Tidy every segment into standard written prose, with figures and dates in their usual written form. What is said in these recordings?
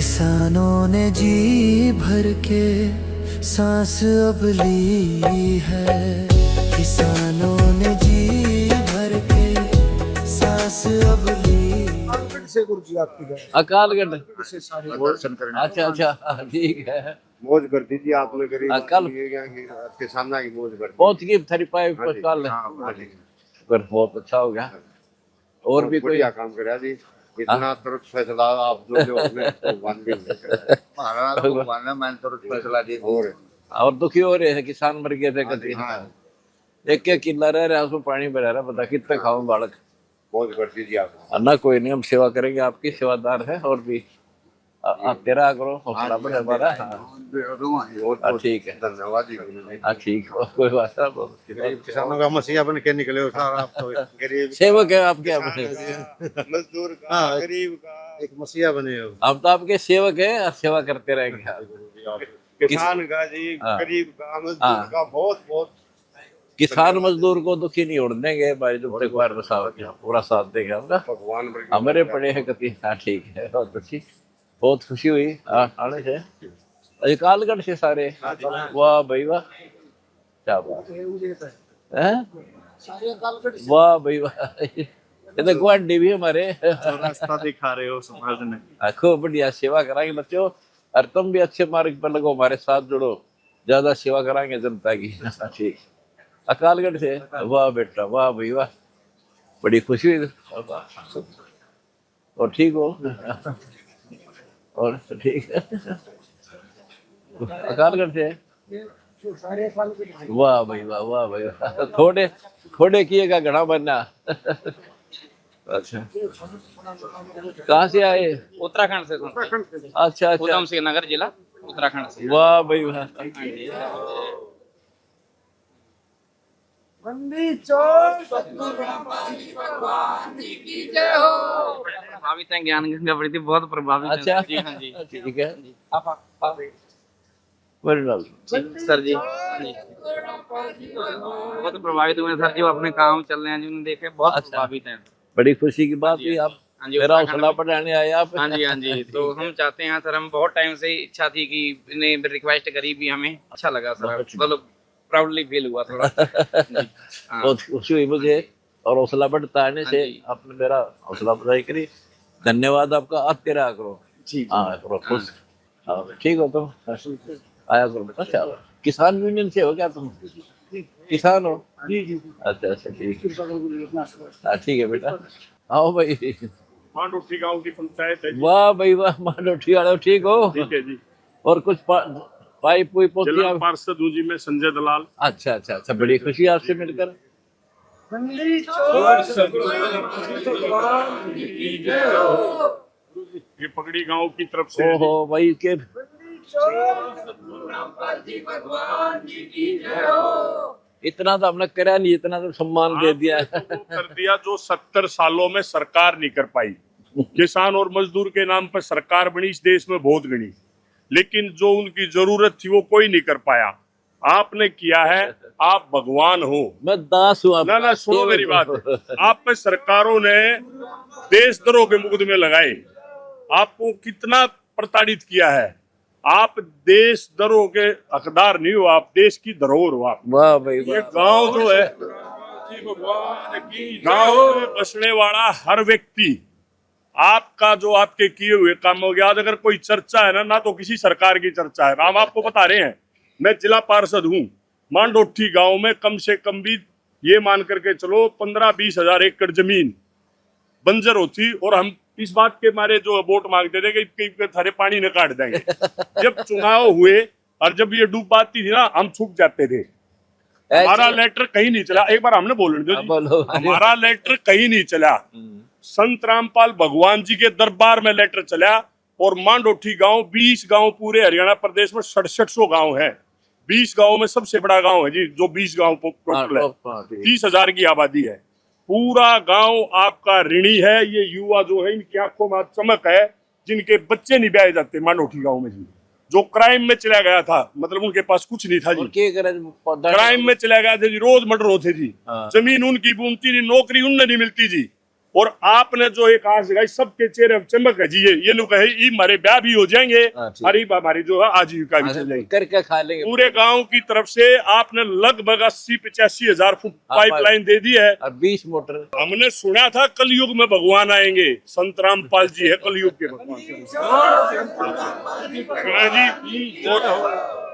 किसानों ने जी भर के सांस अब ली है। किसानों ने जी भर के सांस अब ली। से गुरुजी आपकी अकालगढ़ से सारे दर्शन करने अच्छा अच्छा ठीक है। मौज कर दीजिए आपने गरीब कल किसाना की मौज कर दी। बहुत की थरी पाई हाँ जी, कल हाँ, हाँ जी। पर बहुत अच्छा हो गया। और भी कोई बढ़िया काम करा जी। इतना तुरंत फैसला आप जो अपने भगवान भी महाराज भगवान ने मैंने तुरंत फैसला दी। और दुखी हो रहे हैं किसान मर गए थे कभी। हाँ। एक एक किला रह रहा है उसमें पानी भरा रहा बता कितने खाऊं बालक। मौज कर दीजिए आप। ना कोई नहीं हम सेवा करेंगे आपकी सेवादार है और भी तेरा करो हौसला बढ़े हमारा। हाँ ठीक है धन्यवाद जी। हाँ ठीक है कोई बात नहीं। गरीब किसानों का मसीहा बन के निकले हो सारा आप तो गरीब सेवक है आपके मजदूर का गरीब का एक मसीहा बने हो। हम तो आपके सेवक है और सेवा करते रहेंगे। किसान का जी गरीब का मजदूर का बहुत बहुत किसान मजदूर को दुखी नहीं उड़ देंगे भाई जो पूरा साथ देंगे हमका भगवान हमारे पड़े हैं कति। हाँ ठीक है बहुत अच्छी बहुत खुशी हुई आने से अजकालगढ़ से सारे। वाह भाई वाह क्या बात है। वाह भाई वाह ये तो गुआढ़ी भी हमारे रास्ता दिखा रहे हो समाज ने। खूब बढ़िया सेवा कराएंगे बच्चों और तुम भी अच्छे मार्ग पर लगो हमारे साथ जुड़ो ज्यादा सेवा कराएंगे जनता की। ठीक अकालगढ़ से वाह बेटा वाह भाई वाह बड़ी खुशी हुई। और ठीक हो और ठीक है अकालगढ़ से वाह भाई वाह भाई वाह थोड़े थोड़े किएगा घड़ा बनना। अच्छा कहाँ से आए? उत्तराखंड से। अच्छा अच्छा उधम सिंह नगर जिला उत्तराखंड से। वाह भाई वाह प्रभावित हैं ज्ञान गंगा प्रति बहुत प्रभावित अच्छा हैं। जी हाँ जी ठीक है आप वेरी नाइस सर जी बहुत प्रभावित हुए सर जी। वो अपने काम चल रहे हैं जिन्होंने देखे बहुत अच्छा। प्रभावित हैं। बड़ी खुशी की बात हुई आप हाँ जी मेरा उत्तराखंड हौसला बढ़ाने आए आप। हाँ जी हाँ जी तो हम चाहते हैं सर हम बहुत टाइम से इच्छा थी कि इन्हें रिक्वेस्ट करी भी हमें अच्छा लगा सर मतलब प्राउडली फील हुआ थोड़ा। जी, हाँ। बहुत खुशी हुई मुझे और हौसला बढ़ता आने से आपने मेरा हौसला बढ़ाई करी। धन्यवाद आपका आप तेरा करो जी हाँ करो खुश हाँ ठीक हो तुम आया करो बेटा। अच्छा किसान यूनियन से हो क्या तुम? किसान हो? जी जी अच्छा अच्छा ठीक हाँ ठीक है बेटा आओ भाई। मांडोठी गांव की पंचायत है। वाह भाई वाह मांडोठी वाले ठीक हो? ठीक है जी। और कुछ पाइप पुई पोतियां? पार्षद हूँ जी मैं संजय दलाल। अच्छा अच्छा अच्छा बड़ी खुशी आपसे मिलकर। ये पगड़ी गांव की तरफ से। ओहो भाई के इतना तो हमने करा नहीं इतना तो सम्मान दे दिया है। कर दिया जो 70 सालों में सरकार नहीं कर पाई। किसान और मजदूर के नाम पर सरकार बनी इस देश में बहुत गणी लेकिन जो उनकी जरूरत थी वो कोई नहीं कर पाया। आपने किया है। आप भगवान हो। मैं दास हूँ आपका। ना सुनो मेरी बात। आप पे सरकारों ने देशद्रोह के मुकदमे लगाए। आपको कितना प्रताड़ित किया है। आप देशद्रोह के हकदार नहीं हो। आप देश की धरोहर हो। आप वाह भाई ये गांव जो है गांव में बसने वाला हर व्यक्ति आपका जो आपके किए हुए काम हो गया। आज अगर कोई चर्चा है ना तो किसी सरकार की चर्चा है। हम आपको बता रहे हैं मैं जिला पार्षद हूँ। मांडोठी गांव में कम से कम भी ये मान करके चलो 15-20 हजार एकड़ जमीन बंजर होती और हम इस बात के मारे जो वोट मांगते थे कि थारे पानी न काट देंगे। जब चुनाव हुए और जब ये डूब पाती थी ना हम छूट जाते थे। हमारा लेटर कहीं नहीं चला। एक बार हमने बोलने दो हमारा लेटर कहीं नहीं चला। संत रामपाल भगवान जी के दरबार में लेटर चला और मांडोठी गांव 20 गांव पूरे हरियाणा प्रदेश में 6700 गांव है। 20 गांव में सबसे बड़ा गांव है जी जो 20 गांव टोटल है 30,000 की आबादी है। पूरा गांव आपका ऋणी है। ये युवा जो है इनकी आंखों में चमक है जिनके बच्चे नहीं ब्याए जाते मांडोठी गांव में जी। जो क्राइम में चला गया था मतलब उनके पास कुछ नहीं था जी। क्राइम में चला गया था जी। रोज मर्डर होते जी। जमीन उनकी बूनती नहीं नौकरी उनने नहीं मिलती जी। और आपने जो एक आस जगाई, सबके चेहरे अब चमक है जी। ये लोग है ये हमारे ब्याह भी हो जाएंगे, हाँ, ठीक। हमारी हमारी जो है आजीविका भी चल जाएगी। करके खा लेंगे। पूरे गांव की तरफ से आपने लगभग 80-85 हजार फुट पाइपलाइन दे दी है। और 20 मोटर। हमने सुना था कलयुग में भगवान आएंगे, संत रामपाल जी है कलयुग के भगवान। हाँ जी, और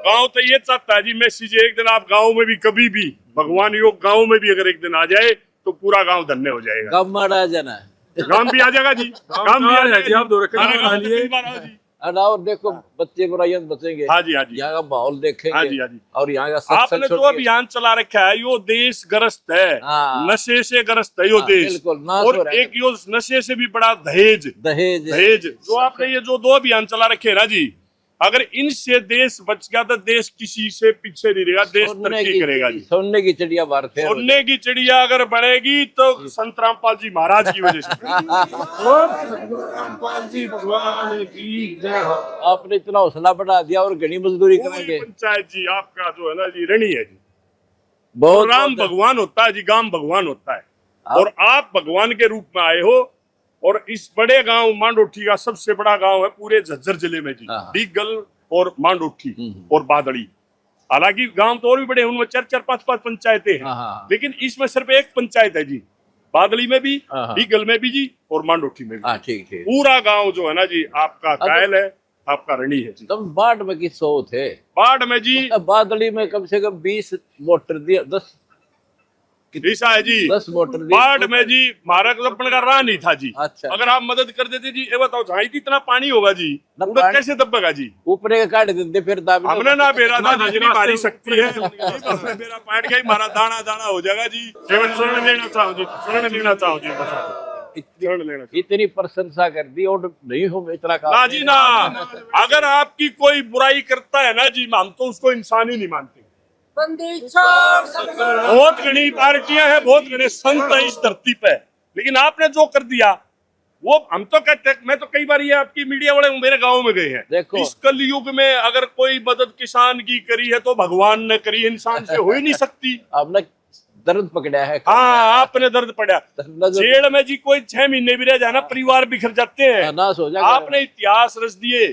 गांव तो ये चाहता है जी, मैसेज एक दिन आप गांव में भी कभी भी भगवान योग गांव में भी अगर एक दिन आ जाए तो पूरा गांव धन्य हो जाएगा। कब मारा जाना है? गांव भी आ जाएगा जी, गांव भी आ जाएगा जी। आप दो रखे आने गांव तो कई बार आओ जी। और देखो बच्चे बुराइयां बचेंगे। हाँ जी, हाँ जी, यहाँ का माहौल देखेंगे। हाँ जी, हाँ जी। और यहाँ का आपने सत्संग जो अभियान चला रखा है यो देश ग्रस्त है, हाँ। नशे से ग्रस्त है यो हाँ, देश। बिल्कुल, नाश हो और रहा है। एक यो नशे से भी बड़ा दहेज दहेज जो आपने ये जो 2 अभियान चला रखे है ना जी, अगर इनसे देश बच गया तो देश किसी से पीछे नहीं रहेगा, देश तरक्की करेगा जी। सोने की चिड़िया बार फिर सोने की चिड़िया अगर बढ़ेगी तो संत रामपाल जी महाराज की वजह से। भगवान की जय हो। आपने इतना हौसला बढ़ा दिया और घनी मजदूरी पूरी करेंगे। पंचायत जी आपका जो है ना जी ऋणी है जी। बहुत राम भगवान होता है जी, गांव भगवान होता है, और आप भगवान के रूप में आए हो। और इस बड़े गांव मांडोठी का सबसे बड़ा गांव है पूरे झज्जर जिले में जी, हाँ। डीगल और मांडोठी और बादड़ी। हालांकि गांव तो और भी बड़े हैं, उनमें 4-4, 5-5 पंचायतें हैं, हाँ। लेकिन इसमें सिर्फ एक पंचायत है जी, बादड़ी में भी, हाँ। डीगल में भी जी, और मांडोठी में भी। हाँ ठीक ठीक। पूरा गांव जो है ना जी आपका कायल है, आपका ऋणी है जी। तुम बाढ़ में किस सो थे? बाढ़ में जी बादली में कम से कम 20 मोटर दिया, 10 ऐसा है जी, 10 मोटर दिया। बाढ़ में जी हमारा अपन का राह नहीं था जी। अच्छा। अगर आप मदद कर देते जी, ये बताओ जहाँ इतना पानी होगा जी, ना उड़द पानी- कैसे दबेगा जी? ऊपर का काट देते फिर दाबी। हमने ना बेरा था, ना, जितनी ना, भारी ना, शक्ति है हमने बेरा पाट गई, हमारा दाना दाना हो जाएगा जी। केवल स्वर्ण लेना चाहो जी, स्वर्ण लेना चाहो जी, बस स्वर्ण लेना। इतनी प्रशंसा कर दी और नहीं हो इतना काम। ना जी ना, अगर आपकी कोई बुराई करता है ना जी, हम तो उसको इंसान ही नहीं मानते। बहुत घनी पार्टियां हैं, बहुत घने संत हैं इस धरती पे, लेकिन आपने जो कर दिया वो हम तो कहते हैं, मैं तो कई बार ये आपकी मीडिया वाले मेरे गांव में गए हैं। देखो। इस कलयुग में अगर कोई मदद किसान की करी है तो भगवान ने करी है, इंसान से हो ही नहीं सकती। आपने दर्द पकड़ा है। हाँ, आपने दर्द पड़ा। नजर- जेल में जी कोई 6 महीने भी रह जाए ना, परिवार बिखर जाते हैं। नाश हो जाएगा। आपने इतिहास रच दिए।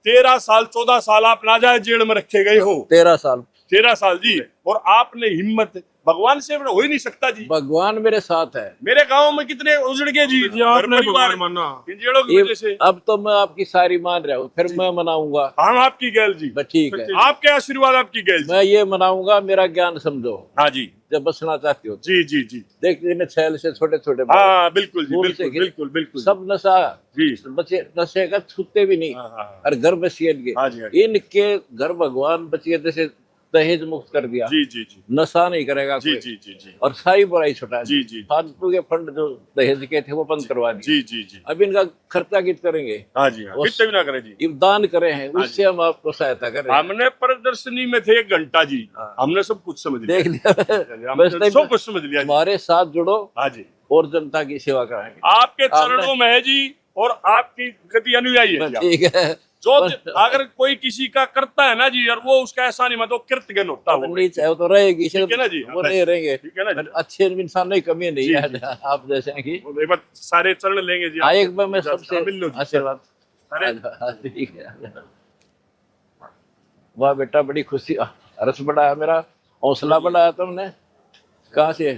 13 साल 14 साल आप नाजायज जेल में रखे गए हो। 13 साल 13 साल जी, और आपने हिम्मत, भगवान से हो ही नहीं सकता जी। भगवान मेरे साथ है। मेरे गांव में कितने उजड़ गए जी, जी, आपने घर परिवार भगवान माना। इन जेलों की वजह से। अब तो मैं आपकी सारी मान रहा हूँ, फिर मैं मनाऊंगा। हम आपकी गैल जी, बस ठीक है। आपके आशीर्वाद आपकी गैल जी। मैं ये मनाऊंगा, मेरा ज्ञान समझो हाँ जी, जब बसना चाहती हो। जी जी जी, देखते छैल से छोटे छोटे हाँ बिल्कुल जी, फूल बिल्कुल से घिरे। बिल्कुल बिल्कुल सब नशा जी। बचे, नशे का छूते भी नहीं। हाँ, हाँ, हाँ। और घर बचिए इनके, हाँ जी, हाँ जी। इनके घर भगवान बचिए जैसे दहेज मुक्त कर दिया। जी जी जी नशा नहीं करेगा जी कोई। जी जी जी और सारी बुराई छुटा दी। जी जी फालतू के फंड जो दहेज के थे वो बंद करवा दिए। जी जी जी, अब इनका खर्चा कित करेंगे? हाँ जी, हाँ, कितने भी ना करे जी। ये दान करे हैं, उससे हम आपको सहायता करें। हमने प्रदर्शनी में थे 1 घंटा जी, हमने सब कुछ समझ लिया, देख लिया। हमने बस सब कुछ समझ लिया जी। हमारे साथ जुड़ो हाँ जी, और जनता की सेवा कराएंगे। आपके चरणों में है जी, और आपकी गति अनुयायी है जी। ठीक है। जो अगर कोई किसी का करता है ना जी, और वो उसका ऐसा नहीं मतलब कृतज्ञ होता है वो। नहीं चाहे वो तो रहेगी, ठीक है ना जी, वो नहीं रहेंगे। ठीक है ना जी। अच्छे इंसानों की कमी नहीं जी, है आप जैसे की। वो एक बार सारे चरण लेंगे जी। एक बार मैं सबसे मिल लो जी। आशीर्वाद। अरे ठीक है। वाह बेटा, बड़ी खुशी, रस बढ़ाया मेरा, हौसला बढ़ाया तुमने। कहाँ से?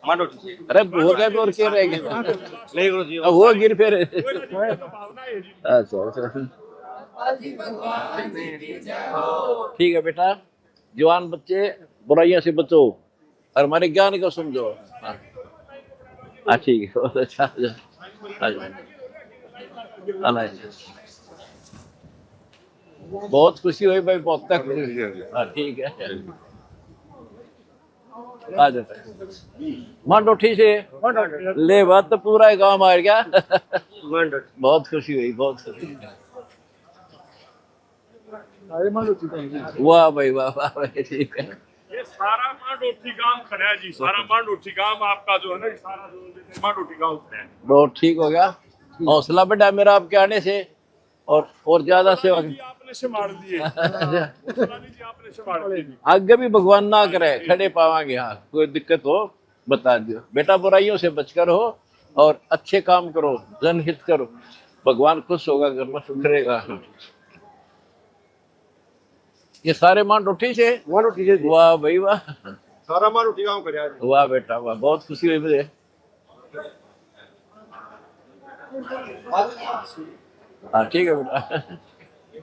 अरे हो गए तो और क्या रह गए? नहीं गुरु जी, अब वो गिर फिर। भावना है जी। अच्छा। ठीक है बेटा, जवान बच्चे बुराइयों से बचो और हमारे ज्ञान को समझो। हाँ ठीक है, बहुत अच्छा। बहुत खुशी हुई भाई, बहुत तक। हाँ ठीक है, आ जाता है। मांडोठी से ले बात तो पूरा गांव मार गया। बहुत खुशी हुई, बहुत खुशी। वाह भाई, वाह वाह भाई, ठीक है। ये सारा मांडोठी गांव खड़ा है जी, सारा मांडोठी गांव आपका जो है ना, सारा जो मांडोठी गांव खड़ा है। बहुत ठीक हो गया, हौसला बढ़ा मेरा आपके आने से, और ज्यादा सेवा। जी आपने से मार दिए जी, आपने से मार दिए जी। आगे भी भगवान ना करे, खड़े पावांगे। हाँ कोई दिक्कत हो बता दियो बेटा, बुराइयों से बचकर हो और अच्छे काम करो, जनहित करो, भगवान खुश होगा, घर में सुख रहेगा। ये सारे मान रोटी से वाह भाई वाह, सारा मार उठी गाँव कर यार। वाह बेटा वाह, बहुत खुशी हुई मुझे। हाँ ठीक है बेटा,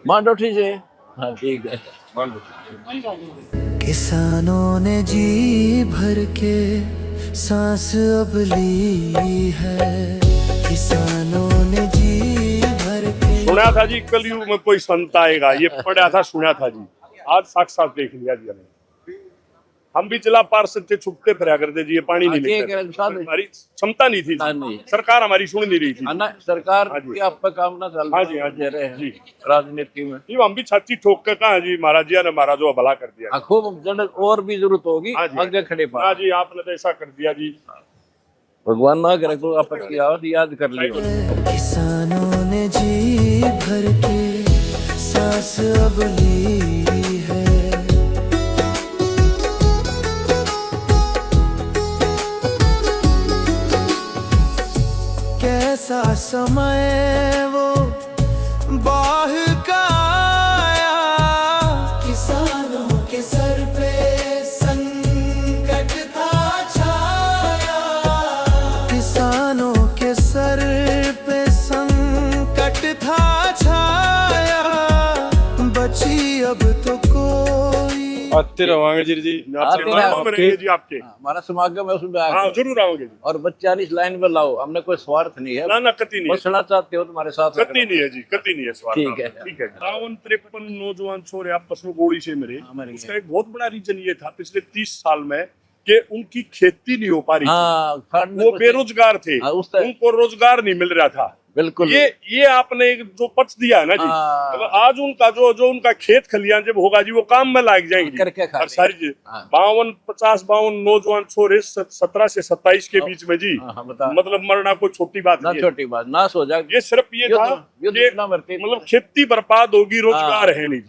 मान रोटी से, हाँ ठीक है। किसानों ने जी भर के सांस अब ली है, किसानों ने जी भर के। सुना था जी कलयुग में कोई संत आएगा, ये पढ़ा था, सुना था जी, आज साक्षात देख लिया जी हमने। हम भी जिला पार्षद थे, छुपते फिरा करते जी, ये पानी नहीं लेते, हमारी क्षमता नहीं थी, नहीं। सरकार हमारी सुन नहीं रही थी। ना सरकार हाँ जी। की आप पे काम ना चल हाँ जी, हाँ जी, रहे हैं जी। राजनीति में। जी हम भी छाती ठोक के कहा जी, महाराज जी ने हमारा जो भला कर दिया। खूब जन और भी जरूरत होगी, हाँ जी, आगे खड़े पा। हाँ जी, आपने तो ऐसा कर दिया जी। भगवान ना करे कोई आपस की आवत याद कर लियो। किसानों ने जी भर के सांस अब ली है, कैसा समय वो बाह का आया, किसानों के सर पे संकट था छाया, किसानों के सर पे संकट था छाया, बची अब तो कोई। आते रहोगे जी जी। आते रहेंगे जी आपके। हमारा समागम है उसमें हाँ जरूर आओगे जी। और बच्चा इस लाइन पे लाओ, हमने कोई स्वार्थ नहीं है, ना ना कति नहीं है, बसना चाहते हो तुम्हारे साथ। कति नहीं है जी, कति नहीं है स्वार्थ। ठीक है। ठीक है। 53 नौजवान छोरे आपस में गोली से मरे। उसका एक बहुत बड़ा रीजन ये था पिछले 30 साल में कि उनकी खेती नहीं हो पा रही थी, वो बेरोजगार थे, उनको रोजगार नहीं मिल रहा था। बिल्कुल, ये आपने जो पक्ष दिया है ना जी, आज उनका जो उनका खेत खलियान जब होगा जी, वो काम में लाग जाएंगे करके खा और सारी चीज। 52 नौजवान छोरे 17 से 27 के बीच में जी, मतलब मरना कोई छोटी बात नहीं, छोटी बात नाश हो जाए। ये सिर्फ ये था कि मतलब खेती बर्बाद होगी, रोजगार है नहीं,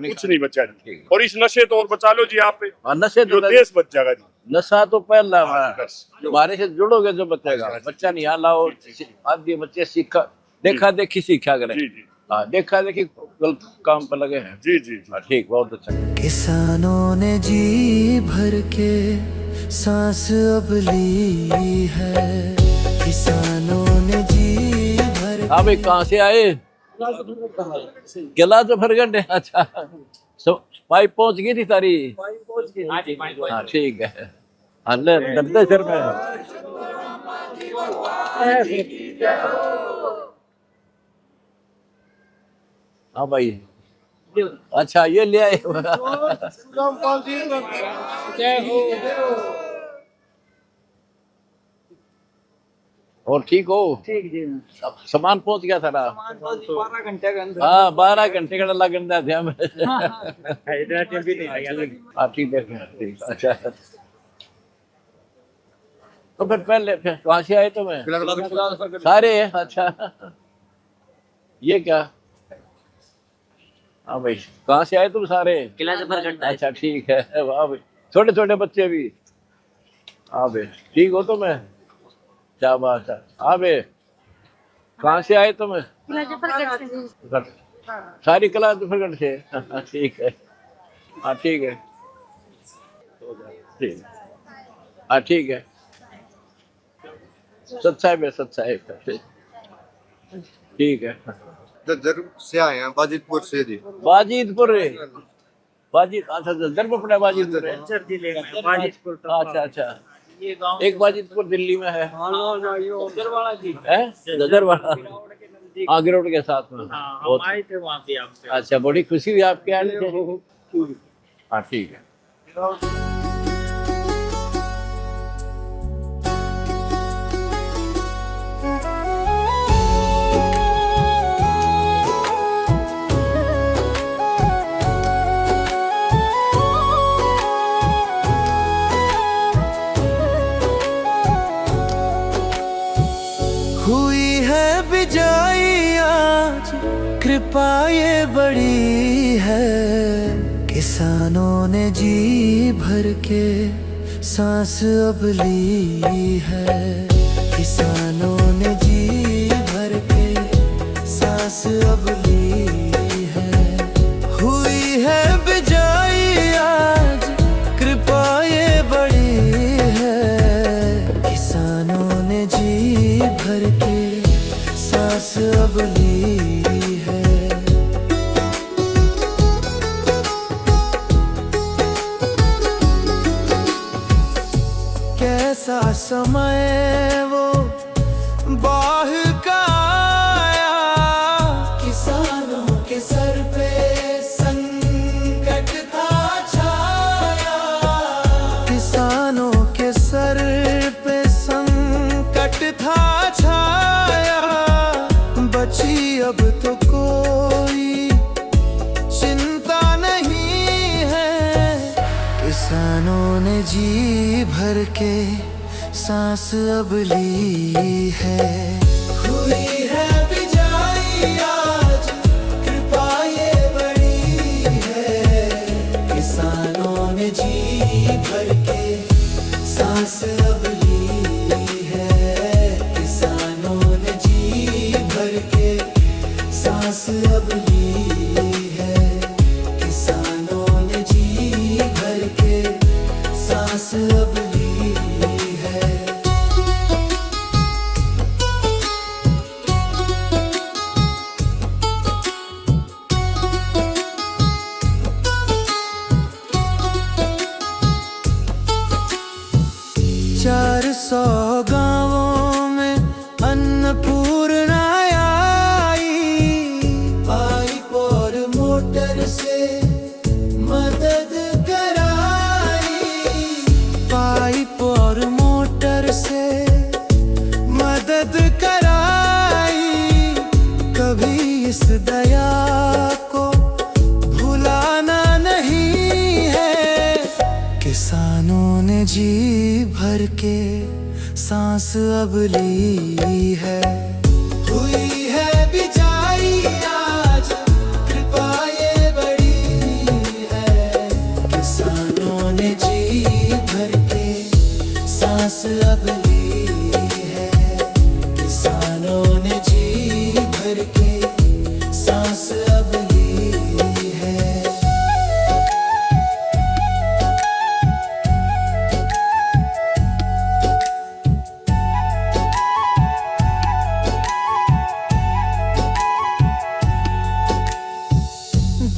कुछ नहीं बचा जी। और इस नशे तो और बचा लो जी आप, नशे जो देश बच जाएगा जी। नशा तो पहला हमारे से जुड़ोगे जो बचेगा। बच्चा नहीं यहाँ लाओ, आदि बच्चे सीखा देखा देखी सीखा करें। देखा देखी गलत काम पर लगे हैं। जी जी ठीक, बहुत अच्छा। किसानों ने जी भर के सांस अब ली है, किसानों ने जी भर। आप कहाँ से आए? गिला तो फरगढ़। अच्छा, पाइप पहुंच गई थी तारी? हाँ ठीक है। डरते सर में। हाँ भाई, अच्छा ये ले आए। और ठीक हो? ठीक जी। सामान पहुंच गया था ना? 12 घंटे का अंदर। हाँ 12 घंटे का लग गया था हमें। हाँ ठीक है, ठीक। अच्छा तो फिर पहले कहाँ से आए तुम्हें? सारे हैं। अच्छा ये क्या? हाँ भाई, कहाँ से आए तुम सारे? किला जफरगढ़। अच्छा ठीक है, वाह भाई, छोटे छोटे बच्चे भी। हाँ भाई, ठीक हो तुम्हें? क्या बात है। हाँ भाई, कहाँ से आए तुम? सारी कला जफरगढ़ से। ठीक है, हाँ ठीक है, ठीक, हाँ ठीक है। सत्साहेब है, सत्साहेब। ठीक है। दर से आए हैं, बाजिदपुर से जी। बाजिदपुर अच्छा दर में पड़ा बाजिदपुर। अच्छा अच्छा, एक बाजिदपुर दिल्ली में है। नजरवाड़ा आगे रोड के साथ में। आए थे वहाँ पे आपसे। अच्छा, बड़ी खुशी हुई आपके आने से। हाँ ठीक है। हुई है बिजाई आज, कृपा ये बड़ी है, किसानों ने जी भर के सांस अब ली है, किसान सांस अब ली है। हुई है बिजाई आज, कृपा ये बड़ी है। किसानों ने जी भर के सांस अब ली है। कैसा समय वो बाह का आया, किसानों के सर पे संकट था छाया। किसानों के सर पे संकट था छाया। बची अब तो कोई चिंता नहीं है। किसानों ने जी भर के सांस अब ली है। हुई है बिजाई आज, कृपा ये बड़ी है। किसानों ने जी भर के सांस अब ली है। किसानों ने जी भर के सांस अब ली है। किसानों ने जी भर के सांस अब ली है। चार 400 गांवों में अन्नपूर्णा आई। पाइप और मोटर से मदद कराई। पाइप और मोटर से मदद कराई। कभी इस दया को भुलाना नहीं है। किसानों ने जी भर के सांस अब ली है। हुई है बिजाई आज, कृपा ये बड़ी है। किसानों ने जी भर के सांस अब ली है। किसानों ने जी भर के सांस अब ली है।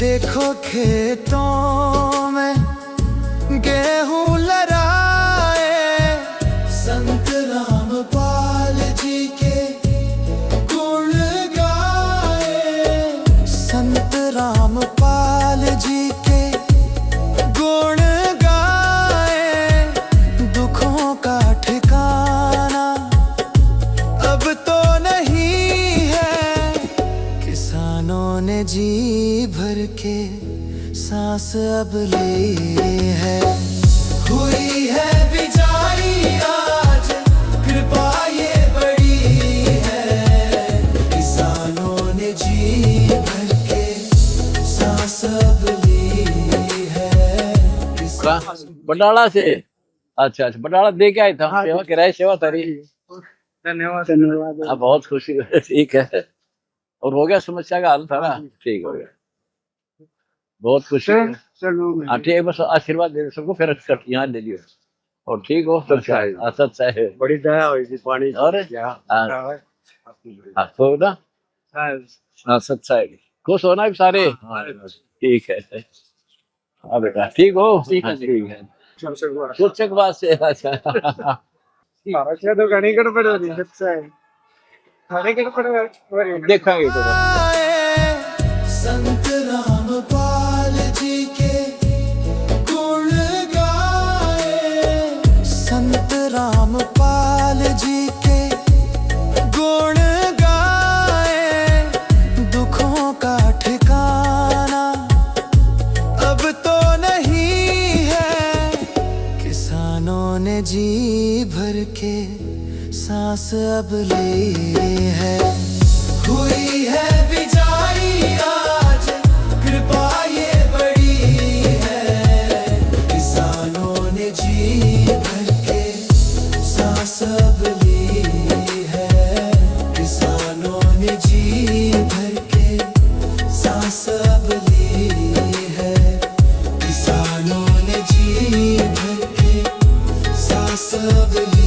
देखो खेतों में गेहूं लहराए। संत रामपाल जी के गुण गाए। संत रामपाल जी के गुण गाए। दुखों का ठिकाना अब तो नहीं है। किसानों ने जी भर के सांस अब ली है। हुई है बिजाई आज, कृपा ये बड़ी है। किसानों ने जी भर के सांस अब ली है। बटाला से। अच्छा अच्छा, बटाला दे के आया था। सेवा किराए सेवा तारी। धन्यवाद। हाँ, बहुत खुशी हुई। ठीक है, और हो गया समस्या का हल था ना? ठीक हो गया, बहुत खुशी है। हाँ ठीक है, बस आशीर्वाद दे दो सबको, फिर यहाँ ले लियो और ठीक हो। सच्चा है, बड़ी दया हुई थी पानी की। और हाँ तो ना, हाँ सच्चा है। खुश होना भी सारे। ठीक है, हाँ बेटा ठीक हो। ठीक है, ठीक है। कुछ एक बात से। अच्छा तो घनी गड़बड़ हो रही है, सच्चा है। घनी गड़बड़ हो रही है। देखेंगे तो संत रामपाल जी के गुण गाए। संत रामपाल जी के गुण गाए। दुखों का ठिकाना अब तो नहीं है। किसानों ने जी भर के सांस अब ली है। हुई है बिजाई आज, कृपा ये बड़ी है। किसानों ने जी भर के सांस अब ली है। किसानों ने जी भर के अब ली है, किसानों ने जी भर के सांस अब ली